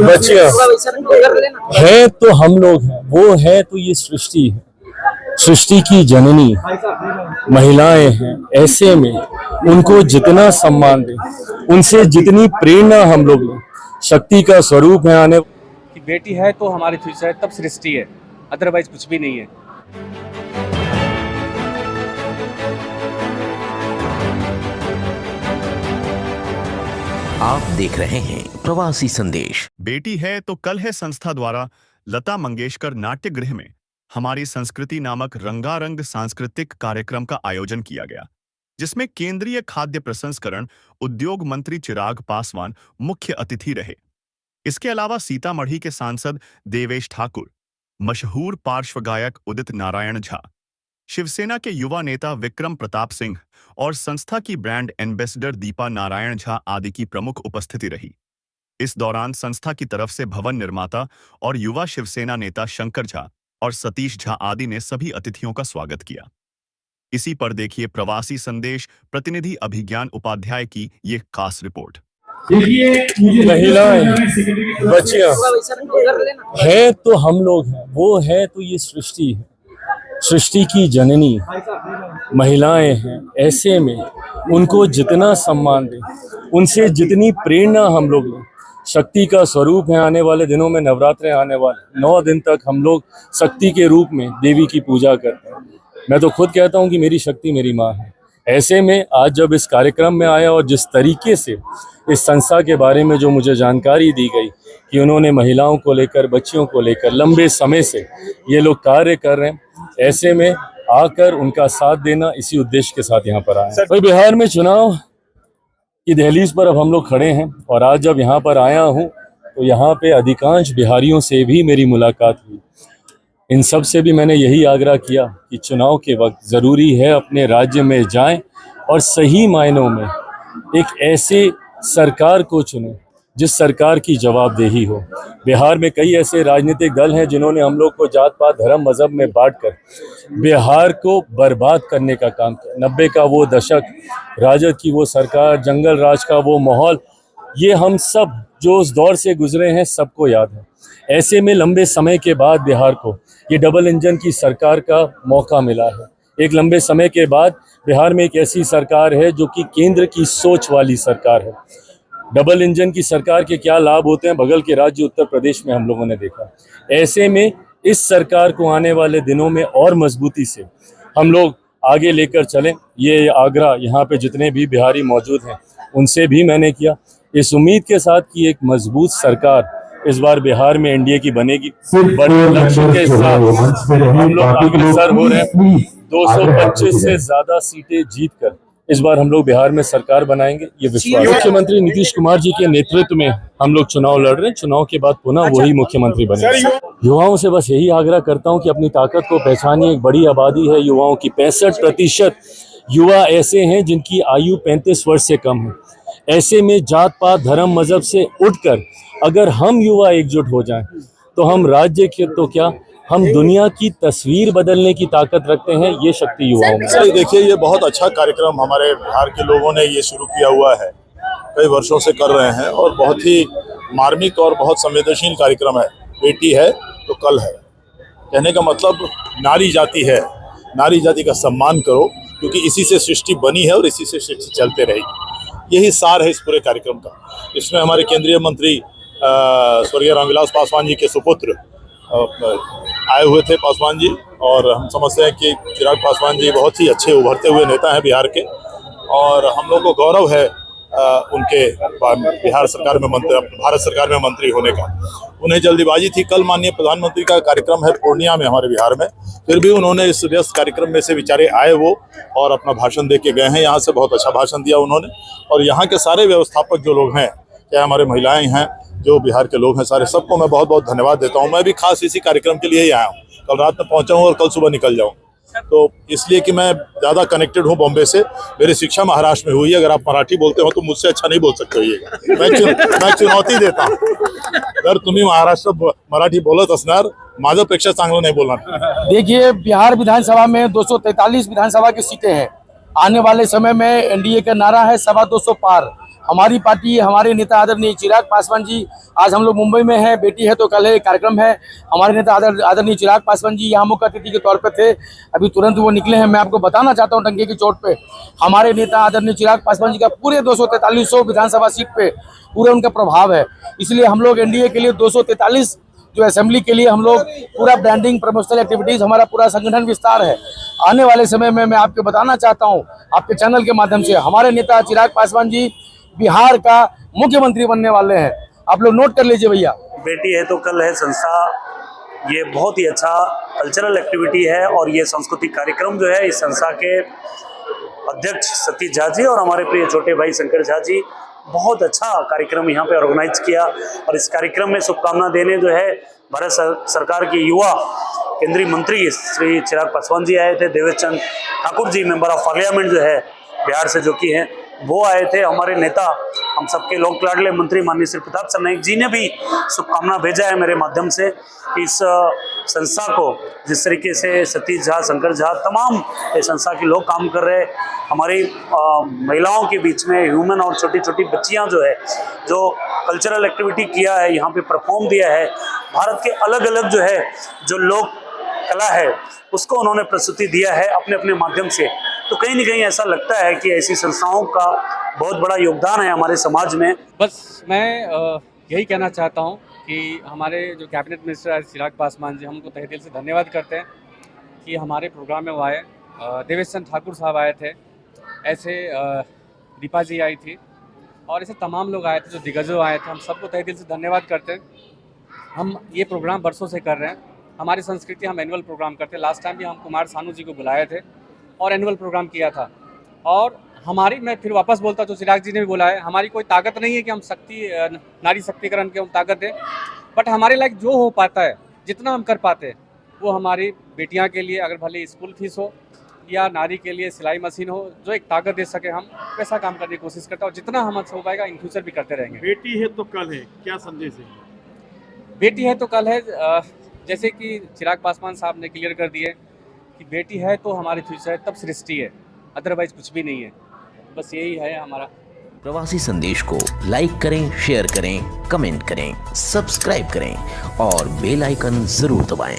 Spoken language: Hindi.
बच्चियां है तो हम लोग हैं, वो है तो ये सृष्टि है, सृष्टि की जननी महिलाएं हैं। ऐसे में उनको जितना सम्मान दें, उनसे जितनी प्रेरणा हम लोग लें, शक्ति का स्वरूप है आने कि बेटी है तो हमारी फ्यूचर है, तब सृष्टि है, अदरवाइज कुछ भी नहीं है। आप देख रहे हैं प्रवासी संदेश। बेटी है तो कल है संस्था द्वारा लता मंगेशकर नाट्य गृह में हमारी संस्कृति नामक रंगारंग सांस्कृतिक कार्यक्रम का आयोजन किया गया, जिसमें केंद्रीय खाद्य प्रसंस्करण उद्योग मंत्री चिराग पासवान मुख्य अतिथि रहे। इसके अलावा सीतामढ़ी के सांसद देवेश ठाकुर, मशहूर पार्श्व गायक उदित नारायण झा, शिवसेना के युवा नेता विक्रम प्रताप सिंह और संस्था की ब्रांड एम्बेसडर दीपा नारायण झा आदि की प्रमुख उपस्थिति रही। इस दौरान संस्था की तरफ से भवन निर्माता और युवा शिवसेना नेता शंकर झा और सतीश झा आदि ने सभी अतिथियों का स्वागत किया। इसी पर देखिए प्रवासी संदेश प्रतिनिधि अभिज्ञान उपाध्याय की ये खास रिपोर्ट। महिलाएं, बच्चियां है तो हम लोग हैं, वो है तो ये सृष्टि है, सृष्टि की जननी महिलाएं हैं। ऐसे में उनको जितना सम्मान दें, उनसे जितनी प्रेरणा हम लोग लें, शक्ति का स्वरूप है। आने वाले दिनों में नवरात्रे आने वाले 9 दिन तक हम लोग शक्ति के रूप में देवी की पूजा करते हैं। मैं तो खुद कहता हूँ कि मेरी शक्ति मेरी माँ है। ऐसे में आज जब इस कार्यक्रम में आया और जिस तरीके से इस संस्था के बारे में जो मुझे जानकारी दी गई कि उन्होंने महिलाओं को लेकर, बच्चियों को लेकर लंबे समय से ये लोग कार्य कर रहे हैं, ऐसे में आकर उनका साथ देना, इसी उद्देश्य के साथ यहाँ पर आए। भाई बिहार में चुनाव की दहलीज पर अब हम लोग खड़े हैं और आज जब यहाँ पर आया हूँ तो यहाँ पे अधिकांश बिहारियों से भी मेरी मुलाकात हुई। इन सब से भी मैंने यही आग्रह किया कि चुनाव के वक्त ज़रूरी है अपने राज्य में जाएं और सही मायनों में एक ऐसे सरकार को चुनें जिस सरकार की जवाबदेही हो। बिहार में कई ऐसे राजनीतिक दल हैं जिन्होंने हम लोग को जात पात धर्म मजहब में बांटकर बिहार को बर्बाद करने का काम किया। 90 का वो दशक, राजद की वो सरकार, जंगल राज का वो माहौल, ये हम सब जो उस दौर से गुजरे हैं सबको याद है। ऐसे में लंबे समय के बाद बिहार को ये डबल इंजन की सरकार का मौका मिला है। एक लंबे समय के बाद बिहार में एक ऐसी सरकार है जो कि केंद्र की सोच वाली सरकार है। डबल इंजन की सरकार के क्या लाभ होते हैं बगल के राज्य उत्तर प्रदेश में हम लोगों ने देखा। ऐसे में इस सरकार को आने वाले दिनों में और मजबूती से हम लोग आगे लेकर चलें, ये आग्रह यहाँ पे जितने भी बिहारी मौजूद हैं उनसे भी मैंने किया, इस उम्मीद के साथ कि एक मजबूत सरकार इस बार बिहार में एनडीए की बनेगी। बड़े लक्ष्य के साथ हम लोग अग्रसर हो रहे हैं। 225 से ज्यादा सीटें जीतकर इस बार हम लोग बिहार में सरकार बनाएंगे, ये विश्वास। मुख्यमंत्री नीतीश कुमार जी के नेतृत्व में हम लोग चुनाव लड़ रहे हैं। चुनाव के बाद पुनः वही मुख्यमंत्री बनेंगे। युवाओं से बस यही आग्रह करता हूं कि अपनी ताकत को पहचानिए। एक बड़ी आबादी है युवाओं की, 65% युवा ऐसे हैं जिनकी आयु 35 वर्ष से कम है। ऐसे में जात पात धर्म मजहब से उठकर अगर हम युवा एकजुट हो जाएं तो हम राज्य के तो क्या, हम दुनिया की तस्वीर बदलने की ताकत रखते हैं। ये शक्ति युवाओं में। सर देखिए, ये बहुत अच्छा कार्यक्रम हमारे बिहार के लोगों ने ये शुरू किया हुआ है, कई वर्षों से कर रहे हैं और बहुत ही मार्मिक और बहुत संवेदनशील कार्यक्रम है। बेटी है तो कल है, कहने का मतलब नारी जाति है, नारी जाति का सम्मान करो, क्योंकि इसी से सृष्टि बनी है और इसी से सृष्टि चलते रहेगी। यही सार है इस पूरे कार्यक्रम का। इसमें हमारे केंद्रीय मंत्री स्वर्गीय रामविलास पासवान जी के सुपुत्र आए हुए थे, पासवान जी, और हम समझते हैं कि चिराग पासवान जी बहुत ही अच्छे उभरते हुए नेता हैं बिहार के, और हम लोग को गौरव है उनके बिहार सरकार में मंत्री, भारत सरकार में मंत्री होने का। उन्हें जल्दीबाजी थी, कल माननीय प्रधानमंत्री का कार्यक्रम है पूर्णिया में हमारे बिहार में, फिर भी उन्होंने इस व्यस्त कार्यक्रम में से बेचारे आए वो और अपना भाषण दे के गए हैं। यहाँ से बहुत अच्छा भाषण दिया उन्होंने, और यहाँ के सारे व्यवस्थापक जो लोग हैं, चाहे हमारे महिलाएं हैं, जो बिहार के लोग हैं, सारे सबको मैं बहुत बहुत धन्यवाद देता हूँ। मैं भी खास इसी कार्यक्रम के लिए ही आया हूँ। कल रात में पहुँचा हूँ और कल सुबह निकल जाऊँ, तो इसलिए कि मैं ज़्यादा कनेक्टेड हूँ बॉम्बे से। मेरी शिक्षा महाराष्ट्र में हुई है। अगर आप मराठी बोलते हो तो मुझसे अच्छा नहीं बोल सकते होइएगा। मैं चुनौती देता हूँ, जर तुम्ही महाराष्ट्र मराठी बोलत असणार, माझ्यापेक्षा चांगलं नाही बोलणार। देखिए, बिहार विधानसभा में 243 विधानसभा की सीटें हैं। आने वाले समय में एनडीए का नारा है 225 पार। हमारी पार्टी, हमारे नेता आदरणीय चिराग पासवान जी, आज हम लोग मुंबई में हैं, बेटी है तो कल है कार्यक्रम है। हमारे नेता आदरणीय चिराग पासवान जी यहाँ मुख्य अतिथि के तौर पे थे, अभी तुरंत वो निकले हैं। मैं आपको बताना चाहता हूँ डंके की चोट पे हमारे नेता आदरणीय चिराग पासवान जी का पूरे 243 विधानसभा सीट पे पूरे उनका प्रभाव है। इसलिए हम लोग एनडीए के लिए 243 जो असेंबली के लिए हम लोग पूरा ब्रांडिंग, प्रमोशनल एक्टिविटीज, हमारा पूरा संगठन विस्तार है। आने वाले समय में मैं आपको बताना चाहता हूं आपके चैनल के माध्यम से, हमारे नेता चिराग पासवान जी बिहार का मुख्यमंत्री बनने वाले हैं। आप लोग नोट कर लीजिए भैया। बेटी है तो कल है संस्था, ये बहुत ही अच्छा कल्चरल एक्टिविटी है और ये सांस्कृतिक कार्यक्रम जो है इस संस्था के अध्यक्ष सतीश झा जी और हमारे प्रिय छोटे भाई शंकर झा जी बहुत अच्छा कार्यक्रम यहाँ पे ऑर्गेनाइज किया। और इस कार्यक्रम में शुभकामना देने जो है भारत सरकार के युवा केंद्रीय मंत्री श्री चिराग पासवान जी आए थे, Devesh Chand Thakur ji member of parliament जो है बिहार से जो कि हैं वो आए थे, हमारे नेता हम सबके लोक लाडले मंत्री माननीय श्री प्रताप सरनाईक जी ने भी शुभकामना भेजा है मेरे माध्यम से कि इस संस्था को जिस तरीके से सतीश झा, शंकर झा, तमाम इस संस्था के लोग काम कर रहे, हमारी महिलाओं के बीच में ह्यूमन और छोटी छोटी बच्चियां जो है जो कल्चरल एक्टिविटी किया है, यहाँ पे परफॉर्म दिया है, भारत के अलग अलग जो है जो लोक कला है उसको उन्होंने प्रस्तुति दिया है अपने अपने माध्यम से। तो कहीं ना कहीं ऐसा लगता है कि ऐसी संस्थाओं का बहुत बड़ा योगदान है हमारे समाज में। बस मैं यही कहना चाहता हूँ कि हमारे जो कैबिनेट मिनिस्टर चिराग पासवान जी, हम उनको तहे दिल से धन्यवाद करते हैं कि हमारे प्रोग्राम में वो आए। देवेश चंद ठाकुर साहब आए थे, ऐसे दीपा जी आई थी और ऐसे तमाम लोग आए थे, जो दिग्गजों आए थे। हम सबको तहे दिल से धन्यवाद करते हैं। हम ये प्रोग्राम बरसों से कर रहे हैं, हमारी संस्कृति, हम एनुअल प्रोग्राम करते हैं। लास्ट टाइम भी हम कुमार सानू जी को बुलाए थे और एनुअल प्रोग्राम किया था। और हमारी, मैं फिर वापस बोलता जो चिराग जी ने भी बोला है, हमारी कोई ताकत नहीं है कि हम नारी शक्तिकरण के हम ताकत दें, बट हमारे लायक जो हो पाता है, जितना हम कर पाते हैं, वो हमारी बेटियां के लिए, अगर भले स्कूल फीस हो या नारी के लिए सिलाई मशीन हो, जो एक ताकत दे सके, हम वैसा काम करने की कोशिश करते हैं और जितना हमसे हो पाएगा इन फ्यूचर भी करते रहेंगे। बेटी है तो कल है, क्या संदेश है? बेटी है तो कल है, जैसे कि चिराग पासवान साहब ने क्लियर कर दिए कि बेटी है तो हमारी फ्यूचर है, तब सृष्टि है, अदरवाइज कुछ भी नहीं है। बस यही है हमारा। प्रवासी संदेश को लाइक करें, शेयर करें, कमेंट करें, सब्सक्राइब करें और बेल आइकन जरूर दबाएं।